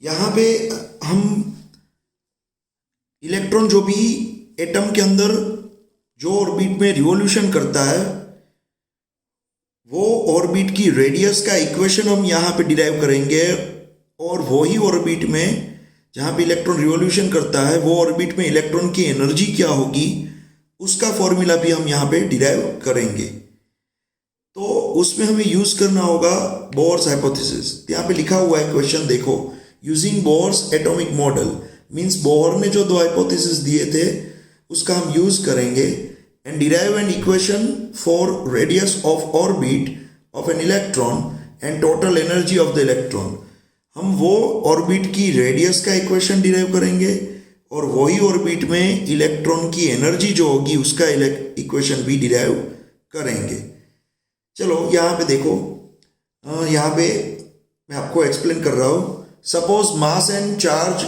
यहाँ पे हम इलेक्ट्रॉन जो भी एटम के अंदर जो ऑर्बिट में रिवॉल्यूशन करता है वो ऑर्बिट की रेडियस का इक्वेशन हम यहाँ पे डिराइव करेंगे, और वही ऑर्बिट में जहाँ पे इलेक्ट्रॉन रिवॉल्यूशन करता है वो ऑर्बिट में इलेक्ट्रॉन की एनर्जी क्या होगी उसका फॉर्मूला भी हम यहाँ पे डिराइव करेंगे। तो उसमें हमें यूज करना होगा बोर्स हाइपोथेसिस। यहाँ पे लिखा हुआ है क्वेश्चन देखो, using bourse atomic model means bore ने जो दो हाइपोथेसिस दिए थे उसका हम यूज करेंगे and derive an equation for radius of orbit of an electron and total energy of the electron. हम वो ऑर्बिट की रेडियस का इक्वेशन डिराइव करेंगे और वही ऑर्बिट में इलेक्ट्रॉन की एनर्जी जो होगी उसका इक्वेशन भी डिराइव करेंगे। चलो यहाँ पे देखो, यहाँ पे मैं आपको एक्सप्लेन कर रहा हूँ। Suppose mass and charge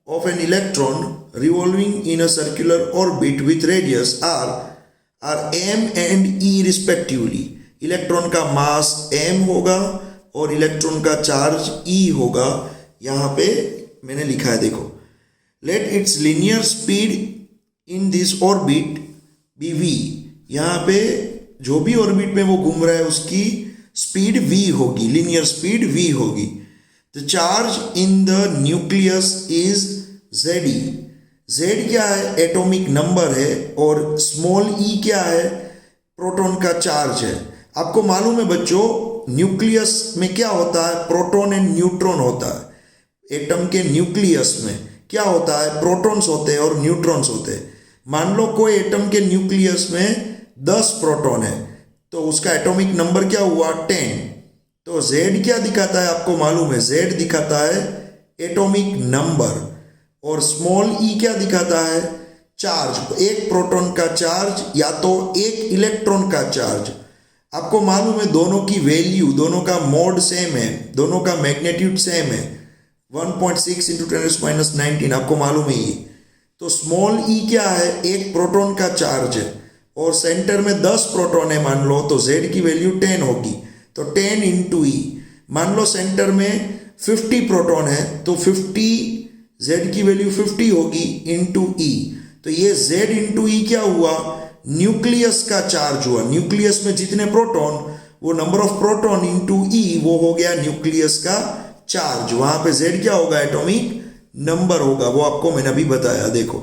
of an electron revolving in a circular orbit with radius r m and e respectively. Electron का मास m होगा और इलेक्ट्रॉन का चार्ज E होगा। यहाँ पे मैंने लिखा है देखो, let it's linear speed in this orbit be v। यहाँ पे जो भी ऑर्बिट में वो घूम रहा है उसकी स्पीड v होगी, लीनियर स्पीड v होगी। The charge in the nucleus is Ze। Z क्या है? एटॉमिक नंबर है, और स्मॉल e क्या है? प्रोटॉन का चार्ज है। आपको मालूम है बच्चों, न्यूक्लियस में क्या होता है? प्रोटॉन एंड न्यूट्रॉन होता है। एटम के न्यूक्लियस में क्या होता है? प्रोटॉन्स होते हैं और न्यूट्रॉन्स होते हैं। मान लो कोई एटम के न्यूक्लियस में 10 प्रोटॉन है तो उसका एटॉमिक नंबर क्या हुआ? 10। तो Z क्या दिखाता है आपको मालूम है? Z दिखाता है एटॉमिक नंबर, और स्मॉल e क्या दिखाता है? चार्ज। एक प्रोटॉन का चार्ज या तो एक इलेक्ट्रॉन का चार्ज। आपको मालूम है दोनों की वैल्यू, दोनों का मोड सेम है, दोनों का मैग्नीट्यूड सेम है, 1.6 × 10⁻⁹ आपको मालूम है ये। तो स्मॉल e क्या है? एक प्रोटॉन का चार्ज है और सेंटर में 10 प्रोटॉन है मान लो, तो Z की वैल्यू 10 होगी, तो 10 × E। मान लो सेंटर में 50 प्रोटॉन है तो 50 Z की वैल्यू 50 होगी इंटू E। तो ये Z इंटू E क्या हुआ? न्यूक्लियस का चार्ज हुआ। न्यूक्लियस में जितने प्रोटॉन, वो number of proton into E, वो हो गया न्यूक्लियस का चार्ज। वहां पे Z क्या होगा? एटॉमिक नंबर होगा। वो आपको मैंने अभी बताया देखो।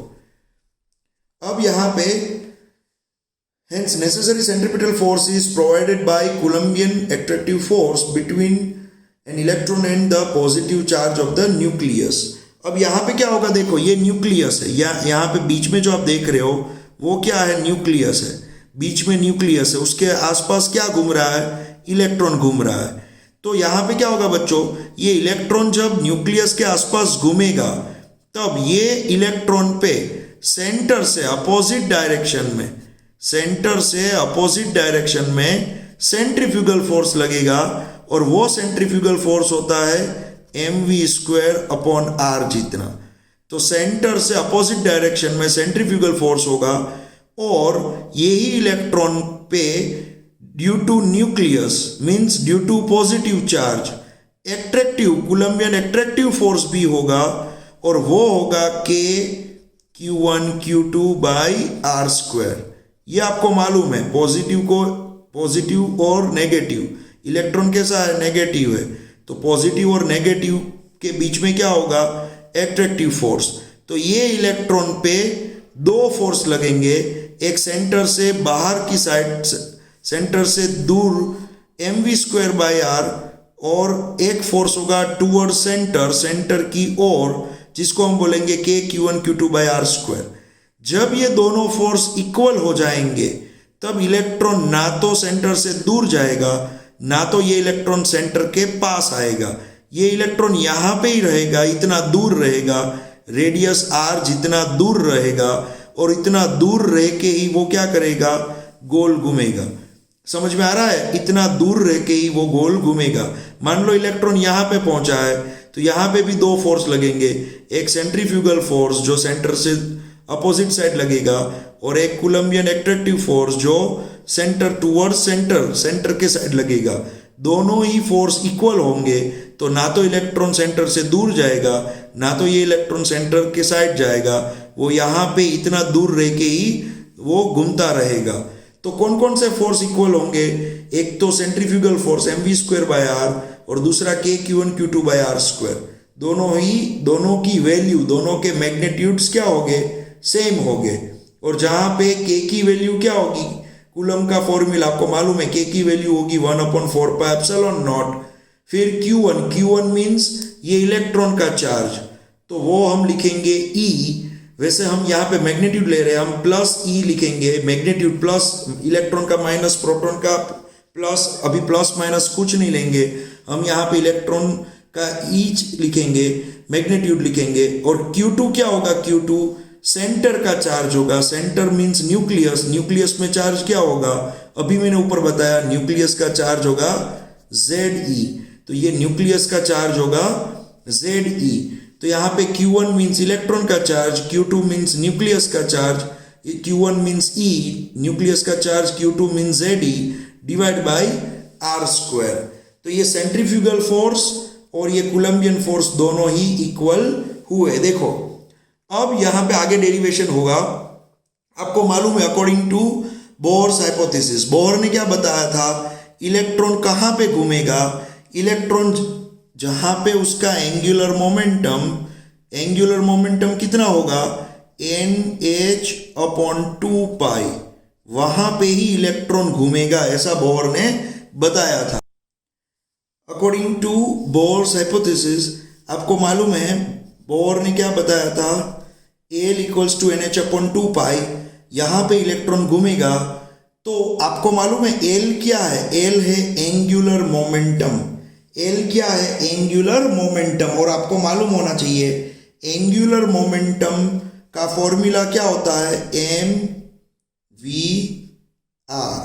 अब यहाँ पे hence necessary centripetal force is provided by Coulombian attractive force between an electron and the positive charge of the nucleus। अब यहाँ पे क्या होगा? देखो ये न्यूक्लियस है, यहाँ पे बीच में जो आप देख रहे हो वो क्या है? न्यूक्लियस है। बीच में न्यूक्लियस है, उसके आसपास क्या घूम रहा है? इलेक्ट्रॉन घूम रहा है। तो यहाँ पे क्या होगा बच्चों? ये इलेक्ट्रॉन जब न्यूक्लियस के आसपास घूमेगा तब ये इलेक्ट्रॉन पे सेंटर से अपोजिट डायरेक्शन में सेंट्रीफ्यूगल फोर्स लगेगा, और वो सेंट्रीफ्यूगल फोर्स होता है mv²/r जितना। तो सेंटर से अपोजिट डायरेक्शन में सेंट्रीफ्यूगल फोर्स होगा, और यही इलेक्ट्रॉन पे due to nucleus means due to positive charge attractive Coulombian attractive force भी होगा, और वो होगा K(Q1Q2)/r²। ये आपको मालूम है। पॉजिटिव और नेगेटिव, इलेक्ट्रॉन कैसा है? नेगेटिव है, तो पॉजिटिव और नेगेटिव के बीच में क्या होगा? Attractive force. तो ये इलेक्ट्रॉन पे दो फोर्स लगेंगे, एक सेंटर से बाहर की साइड, सेंटर से दूर mv²/r, और एक फोर्स होगा टूवर्ड सेंटर की ओर, जिसको हम बोलेंगे K(Q1Q2)/r²। जब ये दोनों फोर्स इक्वल हो जाएंगे तब इलेक्ट्रॉन ना तो सेंटर से दूर जाएगा, ना तो ये इलेक्ट्रॉन सेंटर के पास आएगा। ये इलेक्ट्रॉन यहाँ पे ही रहेगा, इतना दूर रहेगा, रेडियस r जितना दूर रहेगा, और इतना दूर रह के ही वो क्या करेगा? गोल घूमेगा। समझ में आ रहा है? इतना दूर रह के ही वो गोल घूमेगा। मान लो इलेक्ट्रॉन यहाँ पे पहुंचा है तो यहाँ पे भी दो फोर्स लगेंगे, एक सेंट्रीफ्यूगल फोर्स जो सेंटर से अपोजिट साइड लगेगा, और एक कूलम्बियन एट्रैक्टिव फोर्स जो सेंटर टूवर्ड सेंटर के साइड लगेगा। दोनों ही फोर्स इक्वल होंगे तो ना तो इलेक्ट्रॉन सेंटर से दूर जाएगा ना तो ये इलेक्ट्रॉन सेंटर के साइड जाएगा, वो यहाँ पे इतना दूर रह के ही वो घूमता रहेगा। तो कौन कौन से फोर्स इक्वल होंगे? एक तो सेंट्रीफ्यूगल फोर्स mv²/r और दूसरा kq1q2/r²। दोनों की वैल्यू, दोनों के मैग्नीट्यूड्स क्या होंगे? सेम होंगे। और जहाँ पे k की वैल्यू क्या होगी? कूलम का फॉर्मूला आपको मालूम है, k की वैल्यू होगी 1/4πε0। फिर Q1 मीन्स ये इलेक्ट्रॉन का चार्ज, तो वो हम लिखेंगे E। वैसे हम यहाँ पे मैग्नीट्यूड ले रहे हैं, हम प्लस E लिखेंगे, मैग्नीट्यूड प्लस इलेक्ट्रॉन का माइनस प्रोटॉन का प्लस, अभी प्लस माइनस कुछ नहीं लेंगे, हम यहाँ पे इलेक्ट्रॉन का ईच लिखेंगे, मैग्नीट्यूड लिखेंगे। और Q2 क्या होगा? Q2 सेंटर का चार्ज होगा। सेंटर मीन्स न्यूक्लियस, न्यूक्लियस में चार्ज क्या होगा? अभी मैंने ऊपर बताया, न्यूक्लियस का चार्ज होगा Ze। तो ये न्यूक्लियस का चार्ज होगा Ze। तो यहाँ पे Q1 मीन्स इलेक्ट्रॉन का चार्ज, Q2 मीन्स न्यूक्लियस का charge, Q1 means E, nucleus का charge, Q2 means Ze divide by r²। तो ये सेंट्रीफ्यूगल फोर्स और ये कूलम्बियन फोर्स दोनों ही इक्वल हुए। देखो अब यहाँ पे आगे डेरिवेशन होगा। आपको मालूम है according to Bohr's hypothesis, Bohr ने क्या बताया था? इलेक्ट्रॉन कहाँ पे घूमेगा? इलेक्ट्रॉन जहाँ पे उसका एंगुलर मोमेंटम कितना होगा? nh/2π, वहां पे ही इलेक्ट्रॉन घूमेगा, ऐसा बोर ने बताया था। अकॉर्डिंग टू बोर्स हाइपोथेसिस आपको मालूम है बोर ने क्या बताया था? L = nh/2π, यहाँ पे इलेक्ट्रॉन घूमेगा। तो आपको मालूम है L क्या है? L है एंगुलर मोमेंटम। L क्या है? Angular momentum. और आपको मालूम होना चाहिए एंगुलर मोमेंटम का फॉर्मूला क्या होता है? mv/r।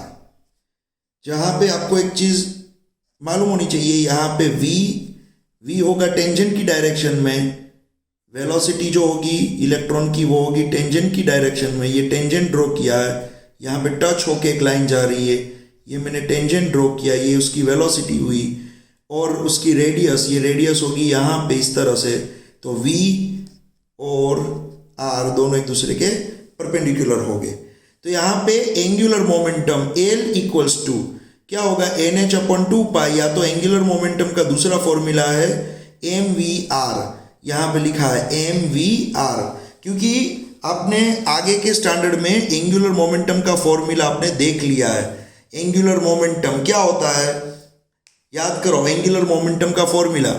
जहां पे आपको एक चीज मालूम होनी चाहिए, यहाँ पे v होगा टेंजेंट की डायरेक्शन में, वेलोसिटी जो होगी इलेक्ट्रॉन की वो होगी टेंजेंट की डायरेक्शन में। ये टेंजेंट ड्रॉ किया है, यहाँ पे टच होके एक लाइन जा रही है, ये मैंने टेंजेंट ड्रॉ किया, ये उसकी वेलोसिटी हुई। और उसकी रेडियस, ये रेडियस होगी यहाँ पे इस तरह से। तो v और r दोनों एक दूसरे के परपेंडिकुलर हो गए। तो यहाँ पे एंगुलर मोमेंटम L = क्या होगा? nh/2π, या तो एंगुलर मोमेंटम का दूसरा फॉर्मूला है mv/r, यहाँ पे लिखा है mv/r, क्योंकि आपने आगे के स्टैंडर्ड में एंगुलर मोमेंटम का फॉर्मूला आपने देख लिया है। एंगुलर मोमेंटम क्या होता है? याद करो एंगुलर मोमेंटम का फॉर्मूला।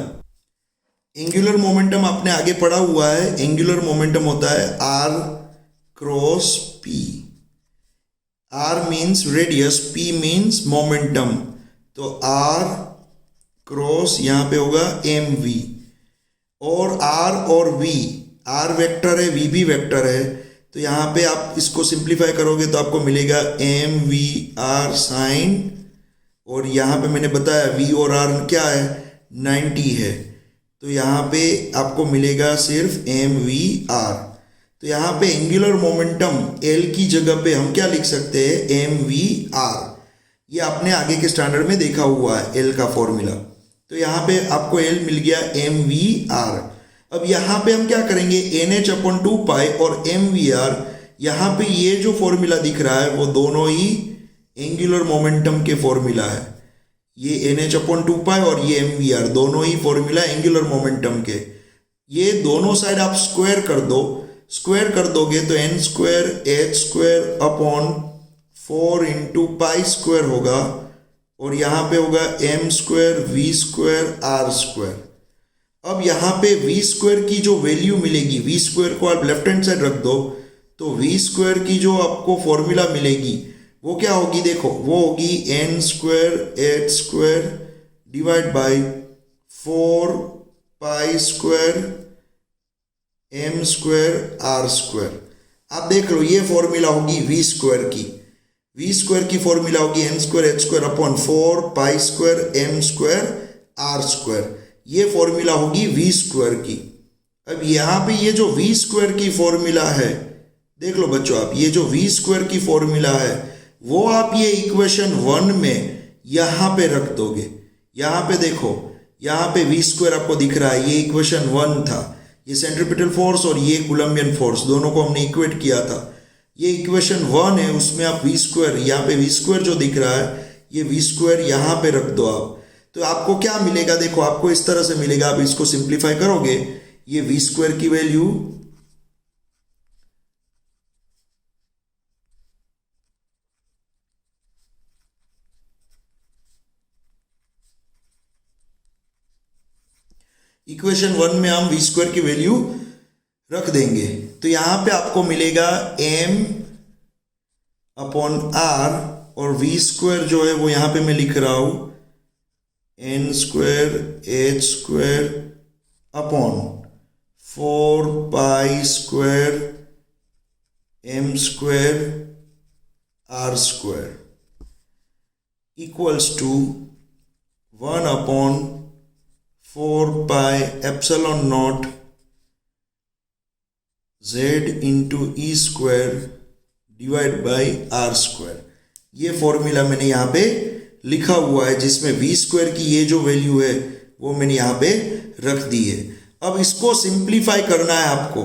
एंगुलर मोमेंटम आपने आगे पढ़ा हुआ है। एंगुलर मोमेंटम होता है r×p। r means radius, p means momentum. तो r× यहाँ पे होगा mv, और r और v, r वेक्टर है, v भी वेक्टर है। तो यहाँ पे आप इसको सिंप्लीफाई करोगे तो आपको मिलेगा mv/r sin, और यहाँ पे मैंने बताया v और r क्या है? 90 है। तो यहाँ पे आपको मिलेगा सिर्फ mv/r। तो यहाँ पे एंगुलर मोमेंटम L की जगह पे हम क्या लिख सकते हैं? mv/r। ये आपने आगे के स्टैंडर्ड में देखा हुआ है L का फॉर्मूला। तो यहाँ पे आपको L मिल गया mv/r। अब यहाँ पे हम क्या करेंगे? nh/2π और mv/r, यहाँ पे ये जो फॉर्मूला दिख रहा है वो दोनों ही एंगुलर मोमेंटम के फॉर्मूला है। ये nh/2π और ये mv/r दोनों ही फॉर्मूला एंगुलर मोमेंटम के। ये दोनों साइड आप स्क्वायर कर दो, स्क्वायर कर दोगे तो n²h² 4 × होगा, और यहाँ पे होगा m² v²r²। अब यहाँ पे v² की जो वैल्यू मिलेगी, v² को आप लेफ्ट हैंड साइड रख दो, तो v² की जो आपको फॉर्मूला मिलेगी वो क्या होगी? देखो वो होगी n² डिवाइड बाई 4π² m²r²। आप देख लो ये फॉर्मूला होगी v² की। v² की फॉर्मूला होगी n²h² 4π² m²r²। ये फॉर्मूला होगी v² की। अब यहाँ पे ये जो v² की फॉर्मूला है, देख लो बच्चों आप, ये जो v² की फॉर्मूला है वो आप ये इक्वेशन 1 में यहाँ पे रख दोगे। यहाँ पे देखो, यहाँ पे वी स्क्वायर आपको दिख रहा है, ये इक्वेशन 1 था। ये सेंट्रीपिटल फोर्स और ये कूलम्बियन फोर्स दोनों को हमने इक्वेट किया था। ये इक्वेशन 1 है, उसमें आप वी स्क्वायर, यहाँ पे वी स्क्वायर जो दिख रहा है, ये वी स्क्वायर यहाँ पे रख दो आप, तो आपको क्या मिलेगा, देखो आपको इस तरह से मिलेगा। आप इसको सिंप्लीफाई करोगे, ये वी स्क्वायर की वैल्यू इक्वेशन 1 में हम वी स्क्वायर की वैल्यू रख देंगे, तो यहां पे आपको मिलेगा m अपॉन r, और वी स्क्वायर जो है वो यहां पे मैं लिख रहा हूं n square h square upon 4 pi square m square r square equals to 1 upon 4 pi epsilon nought z into e square divide by r square. ये फॉर्मूला मैंने यहाँ पे लिखा हुआ है, जिसमें वी स्क्वायर की ये जो वैल्यू है वो मैंने यहाँ पे रख दी है। अब इसको सिंप्लीफाई करना है आपको।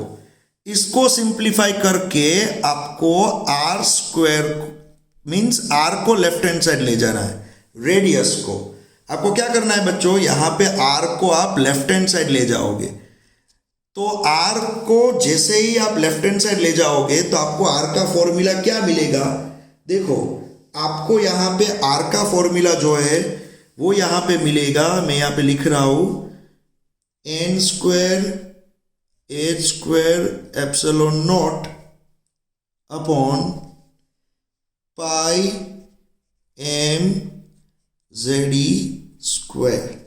इसको सिंप्लीफाई करके आपको आर स्क्वायर मीन्स आर को लेफ्ट हैंड साइड ले जाना है, रेडियस को। आपको क्या करना है बच्चों, यहाँ पे आर को आप लेफ्ट हैंड साइड ले जाओगे, तो आर को जैसे ही आप लेफ्ट हैंड साइड ले जाओगे तो आपको आर का फॉर्मूला क्या मिलेगा, देखो आपको यहाँ पे आर का फॉर्मूला जो है वो यहाँ पे मिलेगा। मैं यहाँ पे लिख रहा हूं n square h square epsilon nought upon pi m z e square.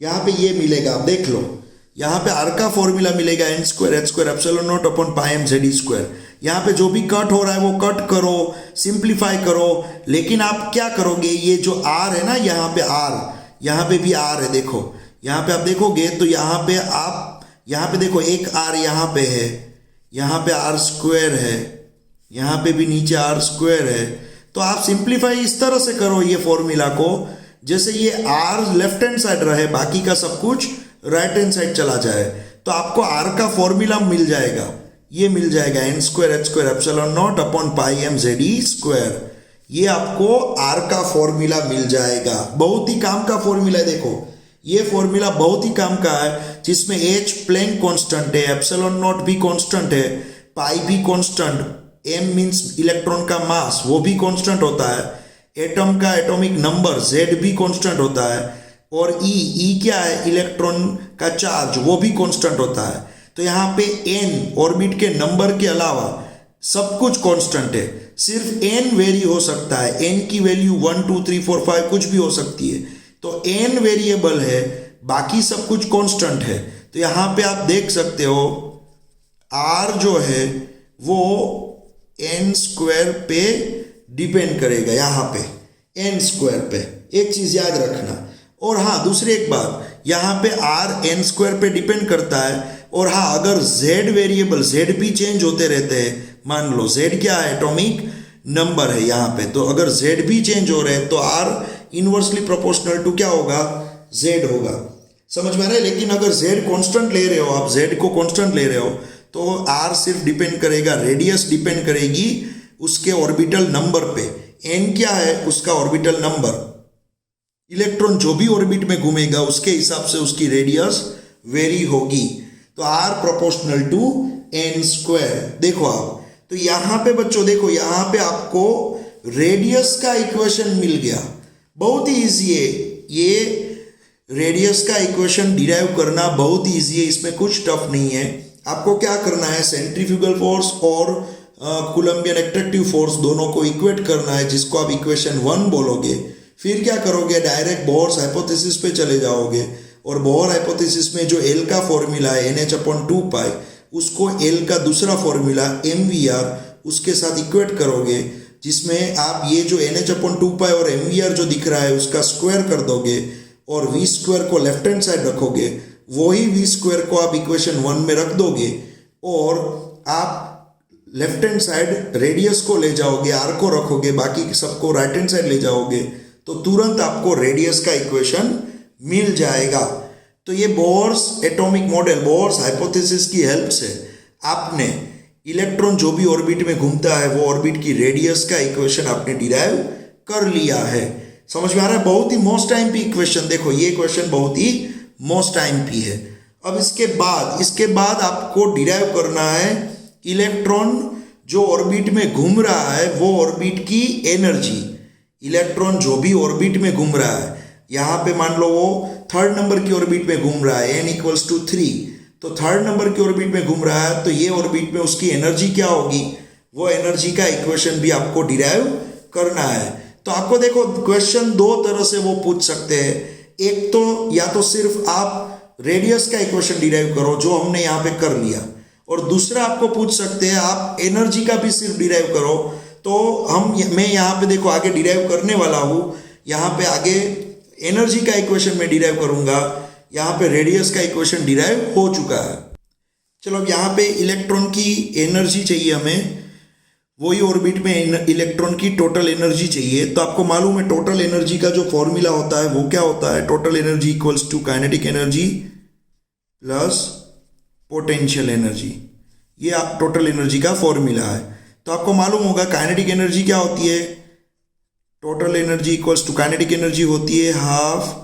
यहाँ पे ये मिलेगा, आप देख लो, यहाँ पे आर का फॉर्मूला मिलेगा n square h square epsilon nought upon pi m z e square. यहाँ पे जो भी कट हो रहा है वो कट करो, सिंप्लीफाई करो, लेकिन आप क्या करोगे, ये जो आर है ना, यहाँ पे आर, यहाँ पे भी आर है, देखो यहाँ पे आप देखोगे तो यहाँ पे आप, यहाँ पे देखो एक आर यहाँ पे है, यहाँ पे आर स्क्वायर है, यहाँ पे भी नीचे आर स्क्वायर है। तो आप सिंप्लीफाई इस तरह से करो ये फॉर्मूला को, जैसे ये आर लेफ्ट हैंड साइड रहे, बाकी का सब कुछ राइट हैंड साइड चला जाए, तो आपको आर का फॉर्मूला मिल जाएगा, ये मिल जाएगा n square h square epsilon nought upon pi m z e square. ये आपको आर का फॉर्मूला मिल जाएगा। बहुत ही काम का फॉर्मूला है, देखो ये फॉर्मूला बहुत ही काम का है, जिसमें एच प्लैंक कांस्टेंट है, एप्सिलॉन नॉट भी कांस्टेंट है, पाई भी कांस्टेंट, एम मींस इलेक्ट्रॉन का मास वो भी कांस्टेंट होता है, एटम का एटॉमिक नंबर जेड भी कांस्टेंट होता है, और ई क्या है, इलेक्ट्रॉन का चार्ज वो भी कांस्टेंट होता है। तो यहाँ पे एन ऑर्बिट के नंबर के अलावा सब कुछ कांस्टेंट है, सिर्फ एन वेरी हो सकता है, एन की वैल्यू 1 2 3 4 5 कुछ भी हो सकती है, तो एन वेरिएबल है, बाकी सब कुछ कांस्टेंट है। तो यहाँ पे आप देख सकते हो आर जो है वो एन स्क्वायर पे डिपेंड करेगा, यहाँ पे एन स्क्वायर पे, एक चीज याद रखना। और हाँ, दूसरी एक बात, यहाँ पे आर एन स्क्वायर पे डिपेंड करता है, और हाँ अगर जेड वेरिएबल, जेड भी चेंज होते रहते हैं, मान लो जेड क्या है, एटॉमिक नंबर है यहाँ पे, तो अगर जेड भी चेंज हो रहे हैं तो आर इनवर्सली प्रोपोर्शनल टू क्या होगा, जेड होगा, समझ में आ रहा है। लेकिन अगर जेड कांस्टेंट ले रहे हो, आप जेड को कांस्टेंट ले रहे हो, तो आर सिर्फ डिपेंड करेगा, रेडियस डिपेंड करेगी उसके ऑर्बिटल नंबर पे। एन क्या है, उसका ऑर्बिटल नंबर, इलेक्ट्रॉन जो भी ऑर्बिट में घूमेगा उसके हिसाब से उसकी रेडियस वेरी होगी। तो r proportional to n square. देखो आप, तो यहां पे बच्चों देखो, यहां पे आपको रेडियस का इक्वेशन मिल गया, बहुत ही इजी है ये रेडियस का इक्वेशन डिराइव करना, बहुत ही इजी है, इसमें कुछ टफ नहीं है। आपको क्या करना है, सेंट्रीफ्यूगल फोर्स और कूलम्बियन एट्रैक्टिव फोर्स दोनों को इक्वेट करना है, जिसको आप इक्वेशन 1 बोलोगे। फिर क्या करोगे, डायरेक्ट बोहर्स हाइपोथेसिस पे चले जाओगे, और बोहर हाइपोथेसिस में जो एल का फॉर्मूला है NH/2π, उसको एल का दूसरा फॉर्मूला MVR उसके साथ इक्वेट करोगे, जिसमें आप ये जो NH/2π और MVR जो दिख रहा है उसका स्क्वायर कर दोगे, और वी स्क्वायर को लेफ्ट हैंड साइड रखोगे, वही वी स्क्वायर को आप इक्वेशन 1 में रख दोगे, और आप लेफ्ट हैंड साइड रेडियस को ले जाओगे, आर को रखोगे, बाकी सबको राइट हैंड साइड ले जाओगे, तो तुरंत आपको रेडियस का इक्वेशन मिल जाएगा। तो ये Bohr's atomic model, Bohr's hypothesis की हेल्प से आपने इलेक्ट्रॉन जो भी ऑर्बिट में घूमता है वो ऑर्बिट की रेडियस का इक्वेशन आपने डिराइव कर लिया है। समझ में आ रहा है? बहुत ही मोस्ट टाइम पी इक्वेशन, देखो ये इक्वेशन बहुत ही मोस्ट टाइम पी है। अब इसके बाद आपको डिराइव करना है इलेक्ट्रॉन जो ऑर्बिट में घूम रहा है वो ऑर्बिट की एनर्जी। इलेक्ट्रॉन जो भी ऑर्बिट में घूम रहा है, यहाँ पे मान लो वो 3rd नंबर की ऑर्बिट में घूम रहा है, n=3, तो 3rd नंबर की ऑर्बिट में घूम रहा है, तो ये ऑर्बिट में उसकी एनर्जी क्या होगी, वो एनर्जी का इक्वेशन भी आपको डिराइव करना है। तो आपको देखो क्वेश्चन दो तरह से वो पूछ सकते हैं। एक तो या तो सिर्फ आप रेडियस का इक्वेशन डिराइव करो जो हमने यहाँ पे कर लिया, और दूसरा आपको पूछ सकते हैं आप एनर्जी का भी सिर्फ डिराइव करो। तो मैं यहाँ पे देखो आगे डिराइव करने वाला हूँ, यहाँ पे आगे एनर्जी का इक्वेशन में डिराइव करूंगा, यहाँ पे रेडियस का इक्वेशन डिराइव हो चुका है। चलो अब यहाँ पे इलेक्ट्रॉन की एनर्जी चाहिए हमें, वही ऑर्बिट में इलेक्ट्रॉन की टोटल एनर्जी चाहिए। तो आपको मालूम है टोटल एनर्जी का जो फॉर्मूला होता है वो क्या होता है, total energy equals to kinetic energy plus potential energy. ये आप टोटल एनर्जी का फॉर्मूला है। तो आपको मालूम होगा काइनेटिक एनर्जी क्या होती है, total energy equals to kinetic energy होती है 12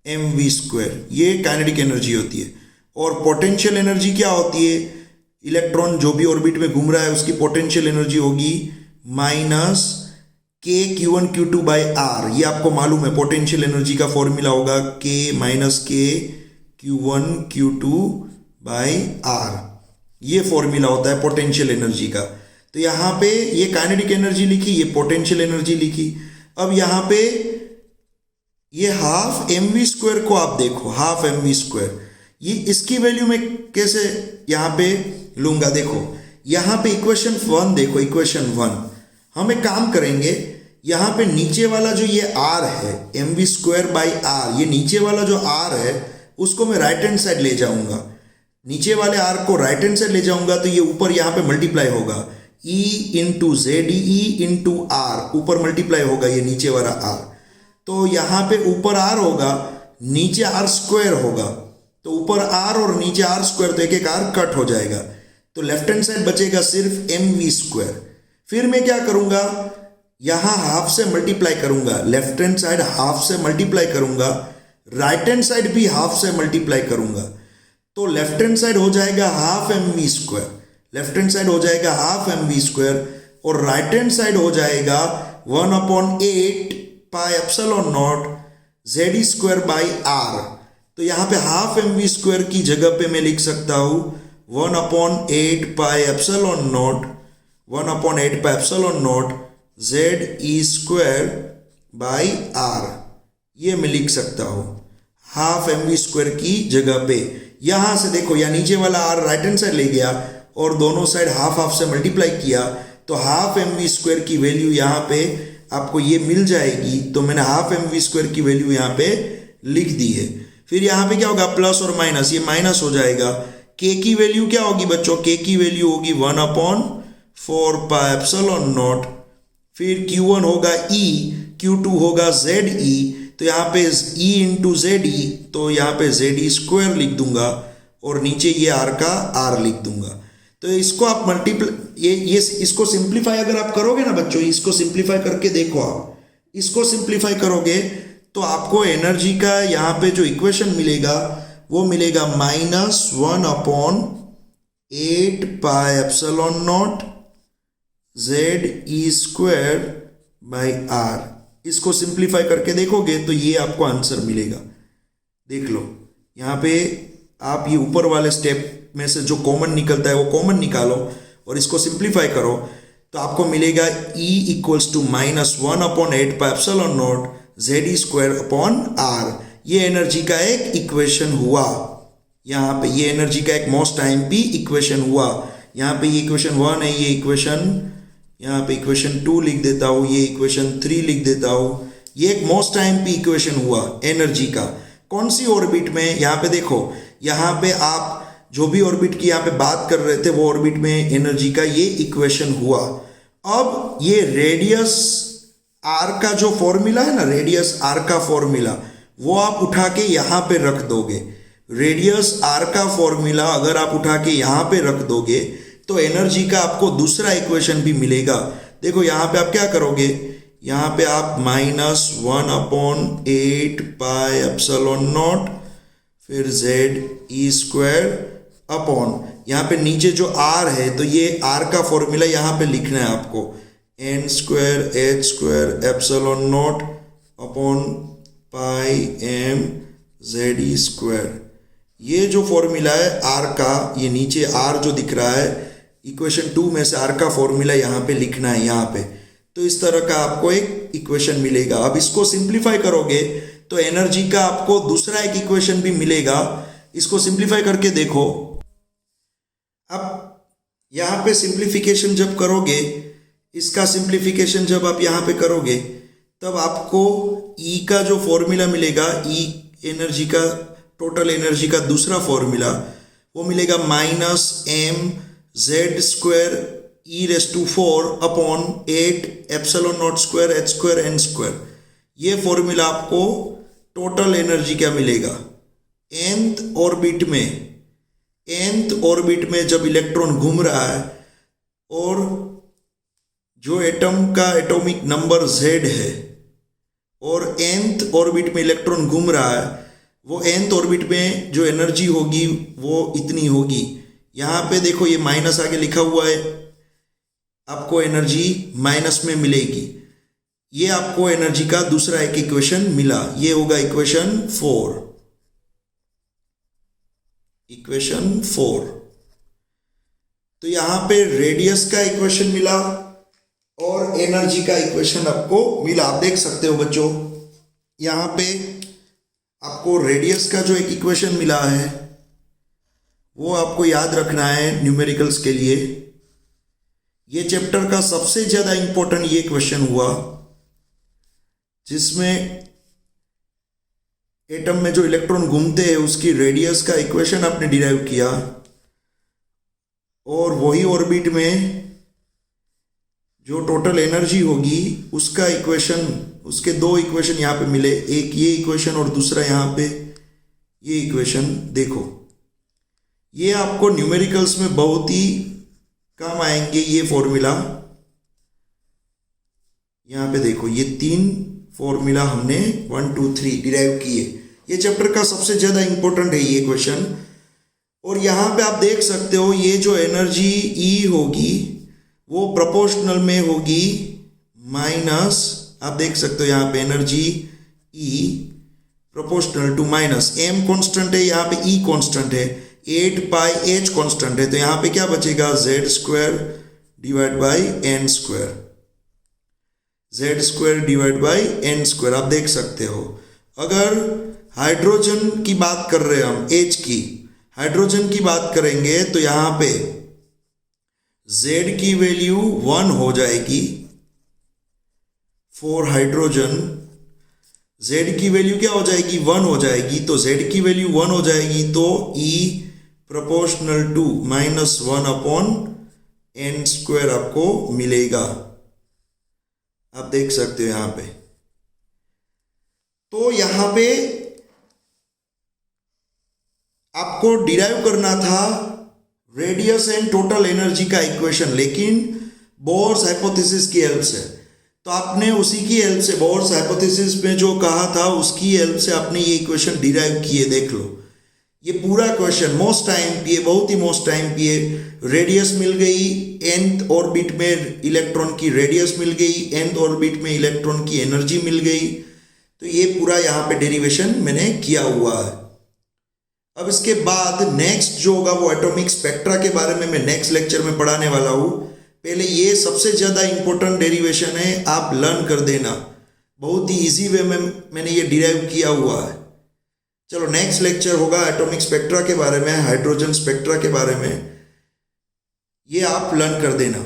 mv², ये काइनेटिक एनर्जी होती है। और पोटेंशियल एनर्जी क्या होती है, इलेक्ट्रॉन जो भी ऑर्बिट में घूम रहा है उसकी पोटेंशियल एनर्जी होगी -k(q1q2/r). ये आपको मालूम है पोटेंशियल एनर्जी का फॉर्मूला होगा k-k(q1q2/r). ये फॉर्मूला होता है पोटेंशियल एनर्जी का। तो यहाँ पे ये काइनेटिक एनर्जी लिखी, ये पोटेंशियल एनर्जी लिखी। अब यहाँ पे ये 12 mv² को आप देखो, 12 mv², ये इसकी वैल्यू में कैसे यहाँ पे लूंगा, देखो यहाँ पे इक्वेशन 1 देखो, इक्वेशन 1 हम एक काम करेंगे, यहाँ पे नीचे वाला जो ये r है mv²/r, ये नीचे वाला जो r है उसको मैं राइट हैंड साइड ले जाऊंगा, नीचे वाले r को राइट हैंड साइड ले जाऊंगा तो ये ऊपर यहाँ पे मल्टीप्लाई होगा, E into ZE into R, ऊपर मल्टीप्लाई होगा ये नीचे वाला R। तो यहाँ पे ऊपर R होगा, नीचे r² होगा, तो ऊपर R और नीचे r², तो एक एक R कट हो जाएगा, तो लेफ्ट हैंड साइड बचेगा सिर्फ mv²। फिर मैं क्या करूँगा, यहाँ हाफ से मल्टीप्लाई करूँगा, लेफ्ट हैंड साइड हाफ से मल्टीप्लाई करूँगा, राइट हैंड साइड भी हाफ से मल्टीप्लाई करूँगा, तो लेफ्ट हैंड साइड हो जाएगा 12 mv², लेफ्ट हैंड साइड हो जाएगा 12 mv² और राइट हैंड साइड हो जाएगा 1/8 πε0 ZE²/r। तो यहाँ पे 12 mv² की जगह पे मैं लिख सकता हूँ 1/8 πε0 ZE²/r, ये मैं लिख सकता हूँ 12 mv² की जगह पे। यहाँ से देखो या नीचे वाला r राइट हैंड साइड ले गया और दोनों साइड हाफ हाफ से मल्टीप्लाई किया, तो 12 mv² की वैल्यू यहाँ पे आपको ये मिल जाएगी। तो मैंने 12 mv² की वैल्यू यहाँ पे लिख दी है। फिर यहाँ पे क्या होगा, प्लस और माइनस, ये माइनस हो जाएगा। k की वैल्यू क्या होगी बच्चों, k की वैल्यू होगी 1/4 πε0। फिर q1 होगा E, q2 होगा ZE, तो यहाँ पे E इंटू ZE, तो यहाँ पे ZE² लिख दूंगा और नीचे ये r का r लिख दूंगा। तो इसको आप मल्टीप्लाई इसको सिंप्लीफाई अगर आप करोगे ना बच्चों, इसको सिंप्लीफाई करके देखो, आप इसको सिंप्लीफाई करोगे तो आपको एनर्जी का यहाँ पे जो इक्वेशन मिलेगा वो मिलेगा -1/8 πε0 ZE²/r। इसको सिंप्लीफाई करके देखोगे तो ये आपको आंसर मिलेगा। देख लो यहाँ पे आप ये ऊपर वाले स्टेप में से जो कॉमन निकलता है वो कॉमन निकालो और इसको सिंप्लीफाई करो तो आपको मिलेगा E इक्वल्स टू -1/8 πε0 ZE²/r। ये एनर्जी का एक इक्वेशन हुआ, यहाँ पे ये एनर्जी का एक मोस्ट टाइम पी इक्वेशन हुआ। यहाँ पे ये इक्वेशन 1 है, ये इक्वेशन, यहाँ पे इक्वेशन 2 लिख देता हूँ, ये इक्वेशन 3 लिख देता हूँ। ये एक मोस्ट टाइम पी इक्वेशन हुआ एनर्जी का। कौन सी ऑर्बिट में, यहाँ पे देखो, यहाँ पे आप जो भी ऑर्बिट की यहाँ पे बात कर रहे थे वो ऑर्बिट में एनर्जी का ये इक्वेशन हुआ। अब ये रेडियस आर का जो फॉर्मूला है ना, रेडियस आर का फॉर्मूला, वो आप उठा के यहाँ पे रख दोगे। रेडियस आर का फॉर्मूला अगर आप उठा के यहाँ पे रख दोगे तो एनर्जी का आपको दूसरा इक्वेशन भी मिलेगा। देखो यहाँ पे आप क्या करोगे, यहाँ पे आप -1/8 पाई एप्सिलॉन नॉट फिर Z² अपॉन यहाँ पे नीचे जो R है तो ये R का फॉर्मूला यहाँ पे लिखना है आपको, n² h² epsilon nought upon पाई m Z²। ये जो फॉर्मूला है R का, ये नीचे R जो दिख रहा है इक्वेशन 2 में से R का फॉर्मूला यहाँ पे लिखना है यहाँ पे। तो इस तरह का आपको एक इक्वेशन मिलेगा। अब इसको सिंप्लीफाई करोगे तो एनर्जी का आपको दूसरा एक इक्वेशन भी मिलेगा। इसको सिंप्लीफाई करके देखो। अब यहाँ पे सिंप्लीफिकेशन जब करोगे, इसका सिंप्लीफिकेशन जब आप यहाँ पे करोगे तब आपको E का जो फॉर्मूला मिलेगा, E एनर्जी का, टोटल एनर्जी का दूसरा फॉर्मूला वो मिलेगा -mZ² e⁴ upon 8 epsilon not square h² n²। ये फॉर्मूला आपको टोटल एनर्जी क्या मिलेगा। nth ऑर्बिट में जब इलेक्ट्रॉन घूम रहा है और जो एटम का एटॉमिक नंबर Z है और nth ऑर्बिट में इलेक्ट्रॉन घूम रहा है, वो nth ऑर्बिट में जो एनर्जी होगी वो इतनी होगी। यहाँ पे देखो ये माइनस आगे लिखा हुआ है, आपको एनर्जी माइनस में मिलेगी। ये आपको एनर्जी का दूसरा एक इक्वेशन मिला, ये होगा इक्वेशन 4। तो यहाँ पे रेडियस का इक्वेशन मिला और एनर्जी का इक्वेशन आपको मिला। आप देख सकते हो बच्चों, यहाँ पे आपको रेडियस का जो एक इक्वेशन मिला है वो आपको याद रखना है न्यूमेरिकल्स के लिए। ये चैप्टर का सबसे ज़्यादा इंपॉर्टेंट ये क्वेश्चन हुआ जिसमें एटम में जो इलेक्ट्रॉन घूमते हैं उसकी रेडियस का इक्वेशन आपने डिराइव किया और वही ऑर्बिट में जो टोटल एनर्जी होगी उसका इक्वेशन, उसके दो इक्वेशन यहाँ पे मिले, एक ये इक्वेशन और दूसरा यहाँ पे ये इक्वेशन। देखो ये आपको न्यूमेरिकल्स में बहुत ही काम आएंगे ये फॉर्मूला। यहाँ पे देखो ये 3 फॉर्मूला हमने 1 2 3 डिराइव किए। ये चैप्टर का सबसे ज़्यादा इंपॉर्टेंट है ये क्वेश्चन। और यहाँ पे आप देख सकते हो ये जो एनर्जी E होगी वो प्रोपोर्शनल में होगी माइनस, आप देख सकते हो यहाँ पे energy E proportional to minus, m constant है, यहाँ पे E कांस्टेंट है, 8 पाई h कांस्टेंट है, तो यहाँ पे क्या बचेगा Z² divide by n², Z² divide by n²। आप देख सकते हो अगर हाइड्रोजन की बात कर रहे हैं हम, H की हाइड्रोजन की बात करेंगे तो यहाँ पे Z की वैल्यू 1 हो जाएगी फॉर हाइड्रोजन। Z की वैल्यू क्या हो जाएगी, 1 हो जाएगी। तो Z की वैल्यू 1 हो जाएगी तो E proportional to -1 upon n² आपको मिलेगा। आप देख सकते हो यहाँ पे। तो यहाँ पे आपको डिराइव करना था रेडियस एंड टोटल एनर्जी का इक्वेशन, लेकिन बोर्स हाइपोथेसिस की हेल्प से। तो आपने उसी की हेल्प से, बोर्स हाइपोथेसिस में जो कहा था उसकी हेल्प से आपने ये इक्वेशन डिराइव किए। देख लो ये पूरा क्वेश्चन मोस्ट टाइम पिए, बहुत ही मोस्ट टाइम पिए। रेडियस मिल गई, nth ऑर्बिट में इलेक्ट्रॉन की रेडियस मिल गई, nth ऑर्बिट में इलेक्ट्रॉन की एनर्जी मिल गई। तो ये पूरा यहाँ पे डेरिवेशन मैंने किया हुआ है। अब इसके बाद नेक्स्ट जो होगा वो एटॉमिक स्पेक्ट्रा के बारे में मैं नेक्स्ट लेक्चर में पढ़ाने वाला हूँ। पहले ये सबसे ज़्यादा इंपॉर्टेंट डेरिवेशन है, आप लर्न कर देना। बहुत ही इजी वे में मैंने ये डिराइव किया हुआ है। चलो नेक्स्ट लेक्चर होगा एटॉमिक स्पेक्ट्रा के बारे में, हाइड्रोजन स्पेक्ट्रा के बारे में, ये आप लर्न कर देना।